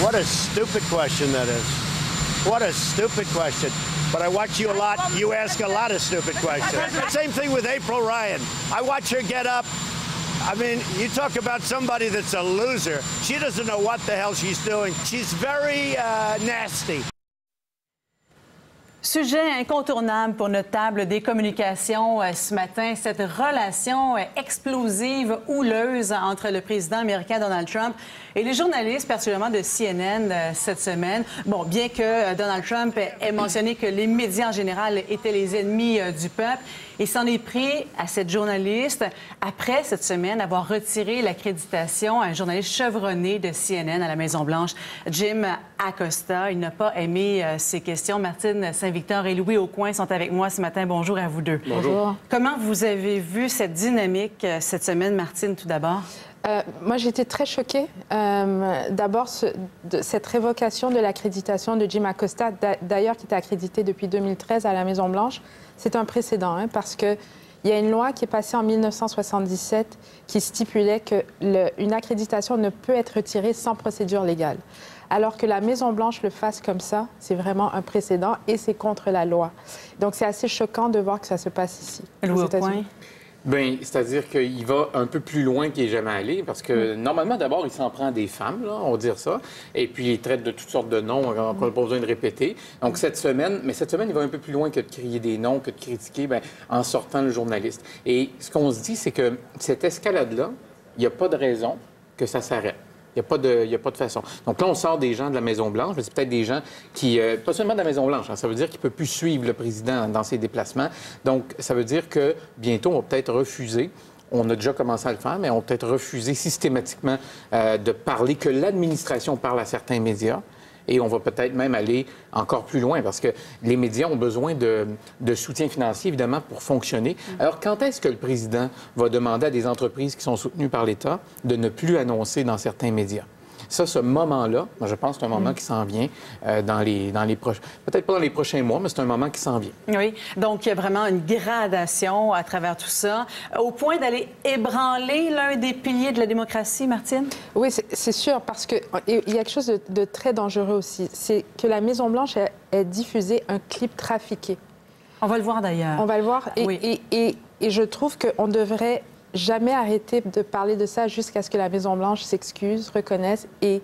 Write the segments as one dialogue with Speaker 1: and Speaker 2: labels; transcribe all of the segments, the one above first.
Speaker 1: What a stupid question that is. What a stupid question. But I watch you a lot. You ask a lot of stupid questions. Same thing with April Ryan. I watch her get up. I mean, you talk about somebody that's a loser. She doesn't know what the hell she's doing. She's very nasty.
Speaker 2: Sujet incontournable pour notre table des communications ce matin, cette relation explosive, houleuse entre le président américain Donald Trump et les journalistes, particulièrement de CNN cette semaine. Bon, bien que Donald Trump ait mentionné que les médias en général étaient les ennemis du peuple, il s'en est pris à cette journaliste après cette semaine avoir retiré l'accréditation à un journaliste chevronné de CNN à la Maison-Blanche, Jim Acosta. Il n'a pas aimé ces questions. Martine Saint-Victor et Louis Aucoin sont avec moi ce matin. Bonjour à vous deux.
Speaker 3: Bonjour.
Speaker 2: Comment vous avez vu cette dynamique cette semaine, Martine, tout d'abord?
Speaker 3: Moi, j'ai été très choquée. D'abord, cette révocation de l'accréditation de Jim Acosta, d'ailleurs, qui était accrédité depuis 2013 à la Maison-Blanche, c'est un précédent, hein, parce qu'il y a une loi qui est passée en 1977 qui stipulait qu'une accréditation ne peut être retirée sans procédure légale. Alors que la Maison-Blanche le fasse comme ça, c'est vraiment un précédent et c'est contre la loi. Donc, c'est assez choquant de voir que ça se passe ici.
Speaker 2: Louis Aucoin.
Speaker 4: Bien, c'est-à-dire qu'il va un peu plus loin qu'il n'est jamais allé, parce que normalement, d'abord, il s'en prend des femmes, là, on va dire ça, et puis il traite de toutes sortes de noms, on n'a pas besoin de répéter. Donc cette semaine, il va un peu plus loin que de crier des noms, que de critiquer, bien, en sortant le journaliste. Et ce qu'on se dit, c'est que cette escalade-là, il n'y a pas de raison que ça s'arrête. Il n'y a pas de façon. Donc là, on sort des gens de la Maison-Blanche, mais c'est peut-être des gens qui... pas seulement de la Maison-Blanche, hein, ça veut dire qu'il ne peut plus suivre le président dans ses déplacements. Donc, ça veut dire que bientôt, on va peut-être refuser. On a déjà commencé à le faire, mais on va peut-être refuser systématiquement de parler, que l'administration parle à certains médias. Et on va peut-être même aller encore plus loin parce que les médias ont besoin de soutien financier, évidemment, pour fonctionner. Alors, quand est-ce que le président va demander à des entreprises qui sont soutenues par l'État de ne plus annoncer dans certains médias? Ça, ce moment-là, moi, je pense que c'est un moment qui s'en vient dans les prochains... Peut-être pas dans les prochains mois, mais c'est un moment qui s'en vient.
Speaker 2: Oui, donc il y a vraiment une gradation à travers tout ça, au point d'aller ébranler l'un des piliers de la démocratie, Martine?
Speaker 3: Oui, c'est sûr, parce qu'il y a quelque chose de très dangereux aussi. C'est que la Maison-Blanche ait diffusé un clip trafiqué.
Speaker 2: On va le voir d'ailleurs.
Speaker 3: On va le voir.
Speaker 2: Oui.
Speaker 3: Et je trouve qu'on devrait jamais arrêter de parler de ça jusqu'à ce que la Maison-Blanche s'excuse, reconnaisse et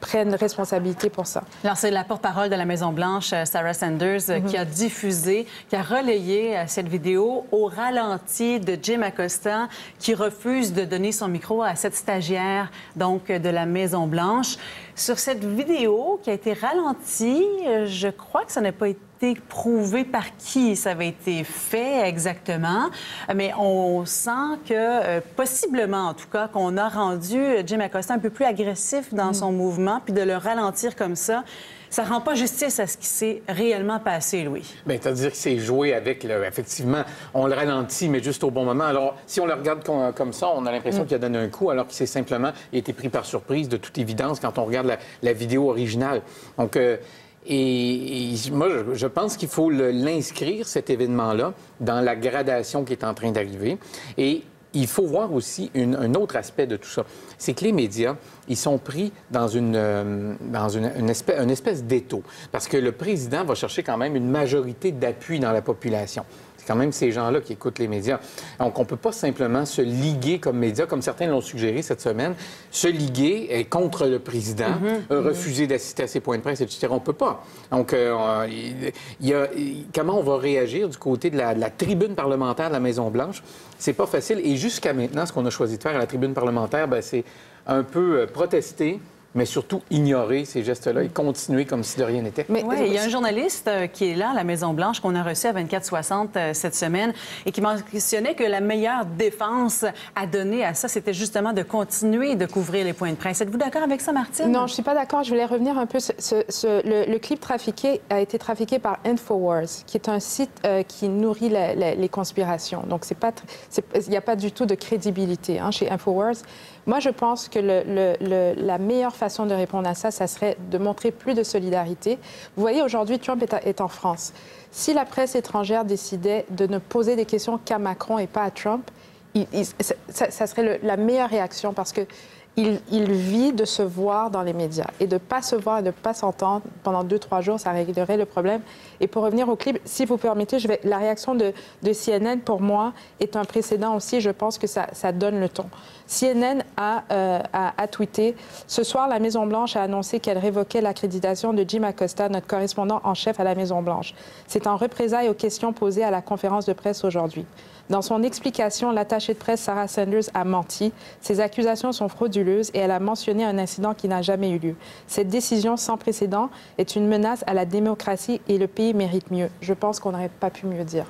Speaker 3: prenne responsabilité pour ça.
Speaker 2: Alors, c'est la porte-parole de la Maison-Blanche, Sarah Sanders, qui a diffusé, qui a relayé cette vidéo au ralenti de Jim Acosta, qui refuse de donner son micro à cette stagiaire, donc, de la Maison-Blanche. Sur cette vidéo qui a été ralentie, je crois que ça n'a pas été prouvé par qui ça avait été fait exactement, mais on sent que, possiblement en tout cas, qu'on a rendu Jim Acosta un peu plus agressif dans son mouvement, puis de le ralentir comme ça ne rend pas justice à ce qui s'est réellement passé, Louis. Bien,
Speaker 4: c'est-à-dire que c'est joué avec, effectivement, on le ralentit, mais juste au bon moment. Alors, si on le regarde comme ça, on a l'impression qu'il a donné un coup, alors qu'il s'est simplement été pris par surprise, de toute évidence, quand on regarde la vidéo originale. Donc, et moi, je pense qu'il faut l'inscrire, cet événement-là, dans la gradation qui est en train d'arriver. Et il faut voir aussi un autre aspect de tout ça. C'est que les médias, ils sont pris dans une espèce d'étau. Parce que le président va chercher quand même une majorité d'appui dans la population. C'est quand même ces gens-là qui écoutent les médias. Donc, on ne peut pas simplement se liguer comme médias, comme certains l'ont suggéré cette semaine, se liguer contre le président, refuser d'assister à ses points de presse, etc. On ne peut pas. Donc, comment on va réagir du côté de la tribune parlementaire de la Maison-Blanche? C'est pas facile. Et jusqu'à maintenant, ce qu'on a choisi de faire à la tribune parlementaire, c'est un peu protester, mais surtout ignorer ces gestes-là et continuer comme si de rien n'était.
Speaker 2: Oui, il y a un journaliste qui est là à la Maison-Blanche qu'on a reçu à 24/60 cette semaine et qui mentionnait que la meilleure défense à donner à ça, c'était justement de continuer de couvrir les points de presse. Êtes-vous d'accord avec ça, Martine?
Speaker 3: Non, je ne suis pas d'accord. Je voulais revenir un peu. Le clip trafiqué a été trafiqué par Infowars, qui est un site qui nourrit les conspirations. Donc, il n'y a pas du tout de crédibilité chez Infowars. Moi, je pense que la meilleure façon de répondre à ça, ça serait de montrer plus de solidarité. Vous voyez, aujourd'hui, Trump est en France. Si la presse étrangère décidait de ne poser des questions qu'à Macron et pas à Trump, ça serait la meilleure réaction parce que il vit de se voir dans les médias. Et de ne pas se voir et de ne pas s'entendre pendant 2-3 jours, ça réglerait le problème. Et pour revenir au clip, si vous permettez, la réaction de CNN, pour moi, est un précédent aussi. Je pense que ça donne le ton. CNN a tweeté « Ce soir, la Maison-Blanche a annoncé qu'elle révoquait l'accréditation de Jim Acosta, notre correspondant en chef à la Maison-Blanche. C'est en représailles aux questions posées à la conférence de presse aujourd'hui. Dans son explication, l'attachée de presse Sarah Sanders a menti. Ces accusations sont frauduleuses et elle a mentionné un incident qui n'a jamais eu lieu. Cette décision sans précédent est une menace à la démocratie et le pays mérite mieux. » Je pense qu'on n'aurait pas pu mieux dire.